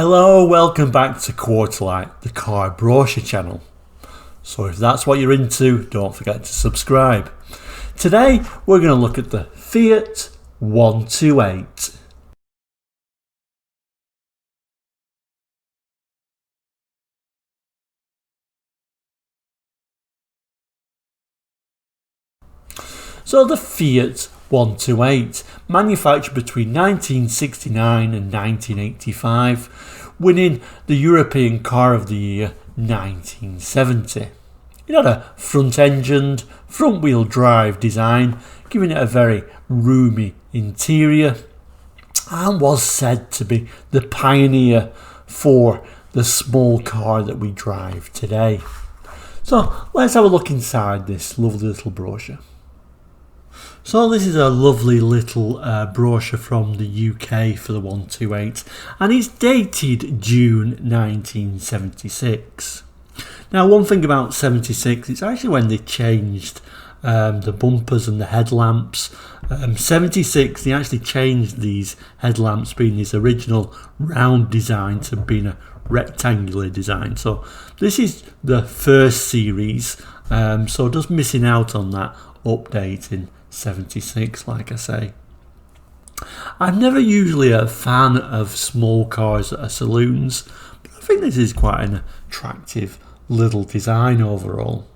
Hello, welcome back to Quarterlight, the car brochure channel. So if that's what you're into, don't forget to subscribe. Today we're going to look at the Fiat 128. So the Fiat 128, manufactured between 1969 and 1985, winning the European Car of the Year 1970. It had a front-engined, front-wheel drive design, giving it a very roomy interior, and was said to be the pioneer for the small car that we drive today. So let's have a look inside this lovely little brochure. So this is a lovely little brochure from the UK for the 128, and it's dated June 1976. Now, one thing about 76, it's actually when they changed the bumpers and the headlamps. 76, they actually changed these headlamps, being this original round design to being a rectangular design. So this is the first series, so just missing out on that update in 76, like I say. I'm never usually a fan of small cars that are saloons, but I think this is quite an attractive little design overall.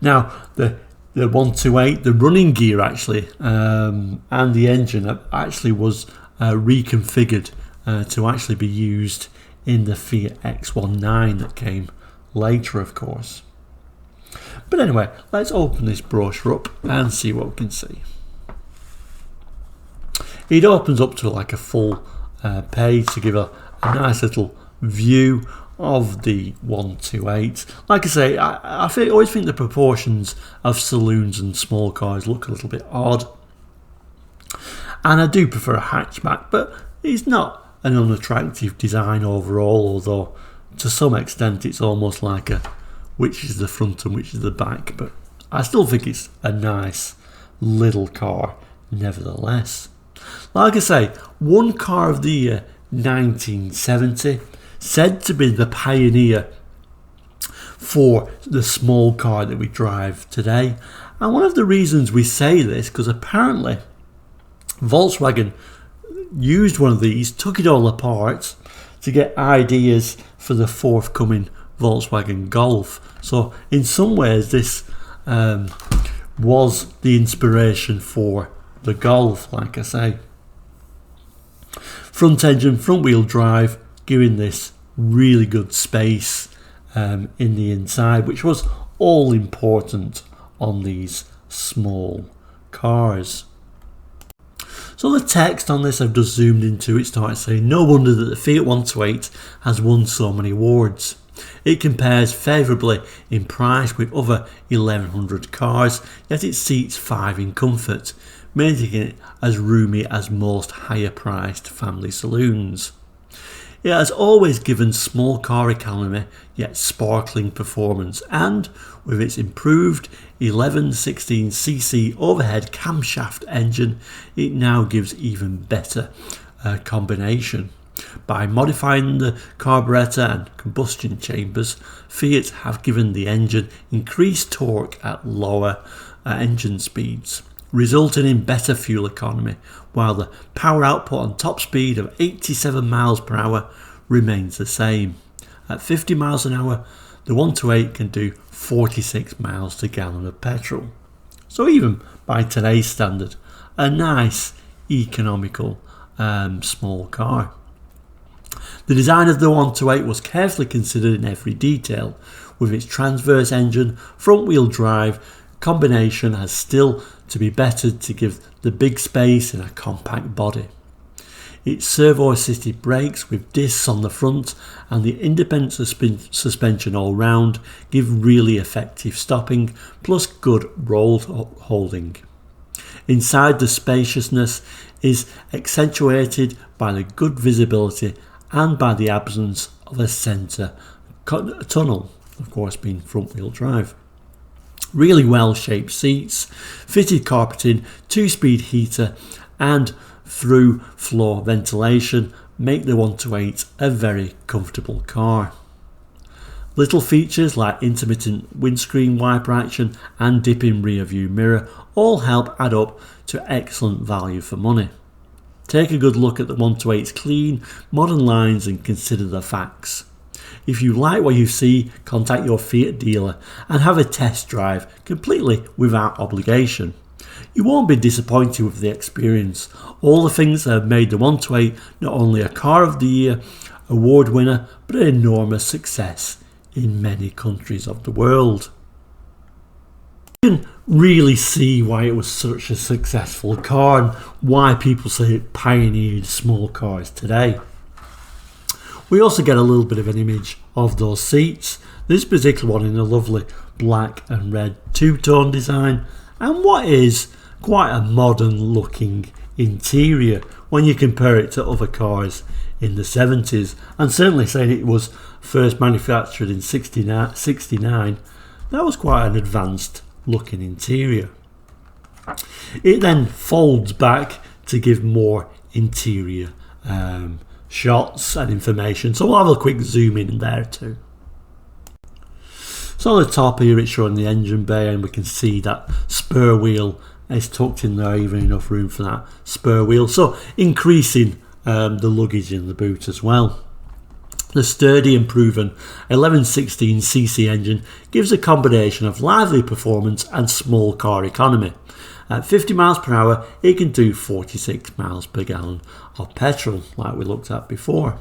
Now the 128, the running gear actually and the engine actually was reconfigured to actually be used in the Fiat X19 that came later, of course. But anyway, let's open this brochure up and see what we can see. It opens up to like a full page to give a nice little view of the 128. Like I say, I always think the proportions of saloons and small cars look a little bit odd. And I do prefer a hatchback, but it's not an unattractive design overall, although to some extent it's almost like a which is the front and which is the back, but I still think it's a nice little car nevertheless. Like I say, one car of the year 1970, said to be the pioneer for the small car that we drive today. And one of the reasons we say this, because apparently Volkswagen used one of these, took it all apart to get ideas for the forthcoming Volkswagen Golf. So in some ways this was the inspiration for the Golf, like I say. Front engine, front wheel drive, giving this really good space in the inside, which was all important on these small cars. So the text on this I've just zoomed into, it starts saying, no wonder that the Fiat 128 has won so many awards. It compares favourably in price with other 1100 cars, yet it seats 5 in comfort, making it as roomy as most higher priced family saloons. It has always given small car economy yet sparkling performance, and with its improved 1116cc overhead camshaft engine, it now gives even better combination. By modifying the carburetor and combustion chambers, Fiat have given the engine increased torque at lower engine speeds, resulting in better fuel economy, while the power output on top speed of 87 miles per hour remains the same. At 50 miles an hour, the 128 can do 46 miles to gallon of petrol. So even by today's standard, a nice economical small car. The design of the 128 was carefully considered in every detail, with its transverse engine, front wheel drive combination has still to be bettered to give the big space in a compact body. Its servo assisted brakes with discs on the front and the independent suspension all round give really effective stopping, plus good roll holding. Inside, the spaciousness is accentuated by the good visibility and by the absence of a centre tunnel, of course being front wheel drive. Really well shaped seats, fitted carpeting, 2-speed heater and through floor ventilation, make the 128 a very comfortable car. Little features like intermittent windscreen wiper action and dipping rear view mirror all help add up to excellent value for money. Take a good look at the 128's clean, modern lines and consider the facts. If you like what you see, contact your Fiat dealer and have a test drive completely without obligation. You won't be disappointed with the experience. All the things that have made the 128 not only a Car of the Year award winner, but an enormous success in many countries of the world. You can really see why it was such a successful car and why people say it pioneered small cars today. We also get a little bit of an image of those seats, this particular one in a lovely black and red two-tone design, and what is quite a modern looking interior when you compare it to other cars in the 70s, and certainly saying it was first manufactured in 69, that was quite an advanced looking interior. It then folds back to give more interior shots and information, so we'll have a quick zoom in there too. So on the top here it's showing the engine bay, and we can see that spur wheel is tucked in there, even enough room for that spur wheel, so increasing the luggage in the boot as well. The sturdy and proven 1116cc engine gives a combination of lively performance and small car economy. At 50 miles per hour, it can do 46 miles per gallon of petrol, like we looked at before.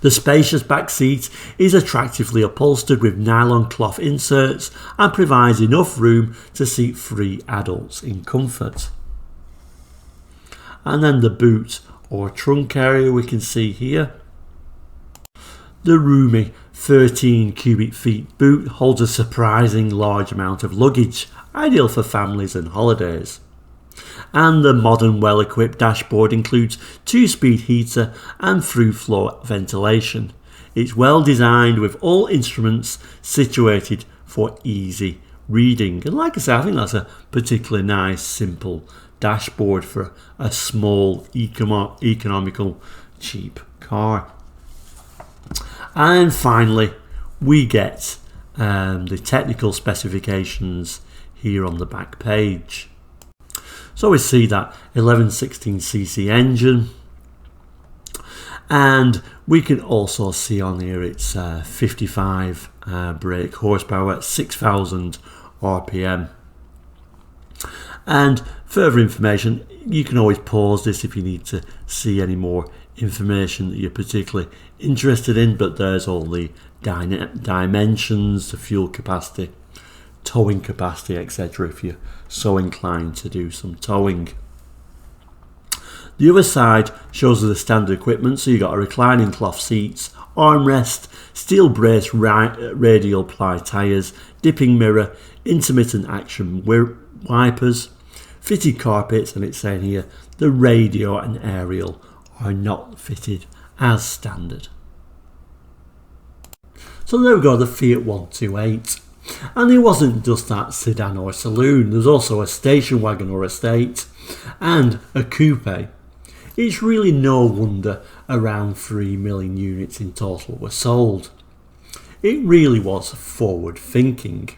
The spacious back seat is attractively upholstered with nylon cloth inserts and provides enough room to seat 3 adults in comfort. And then the boot or trunk area we can see here. The roomy 13 cubic feet boot holds a surprising large amount of luggage, ideal for families and holidays. And the modern well-equipped dashboard includes 2-speed heater and through-flow ventilation. It's well designed with all instruments situated for easy reading. And like I said, I think that's a particularly nice, simple dashboard for a small, economical, cheap car. And finally, we get the technical specifications here on the back page. So we see that 1116cc engine, and we can also see on here it's 55 brake horsepower at 6,000 RPM. And further information, you can always pause this if you need to see any more information that you're particularly interested in, but there's all the dimensions, the fuel capacity, towing capacity, etc. if you're so inclined to do some towing. The other side shows the standard equipment, so you've got a reclining cloth seats, armrest, steel brace radial ply tyres, dipping mirror, intermittent action wipers, fitted carpets, and it's saying here the radio and aerial are not fitted as standard. So there we go, the Fiat 128. And it wasn't just that sedan or saloon, there's also a station wagon or estate and a coupe. It's really no wonder around 3 million units in total were sold. It really was forward thinking.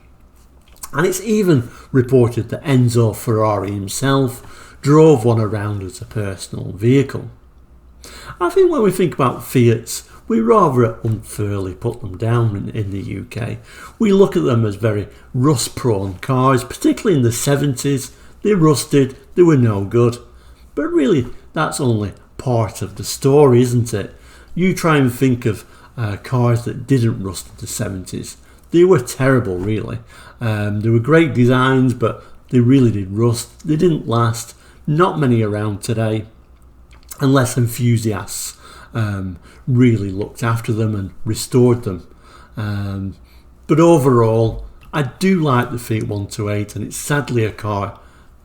And it's even reported that Enzo Ferrari himself drove one around as a personal vehicle. I think when we think about Fiats, we rather unfairly put them down in the UK. We look at them as very rust-prone cars, particularly in the 70s. They rusted, they were no good. But really, that's only part of the story, isn't it? You try and think of cars that didn't rust in the 70s. They were terrible, really. They were great designs, but they really did rust. They didn't last. Not many around today, unless enthusiasts really looked after them and restored them. But overall, I do like the Fiat 128, and it's sadly a car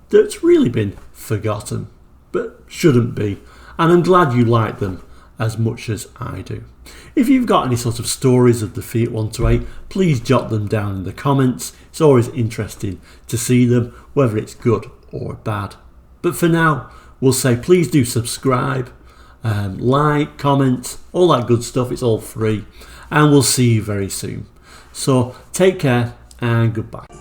that's really been forgotten, but shouldn't be. And I'm glad you like them as much as I do. If you've got any sort of stories of the Fiat 128, please jot them down in the comments. It's always interesting to see them, whether it's good or bad. But for now, we'll say please do subscribe, like, comment, all that good stuff. It's all free, and we'll see you very soon. So take care and goodbye.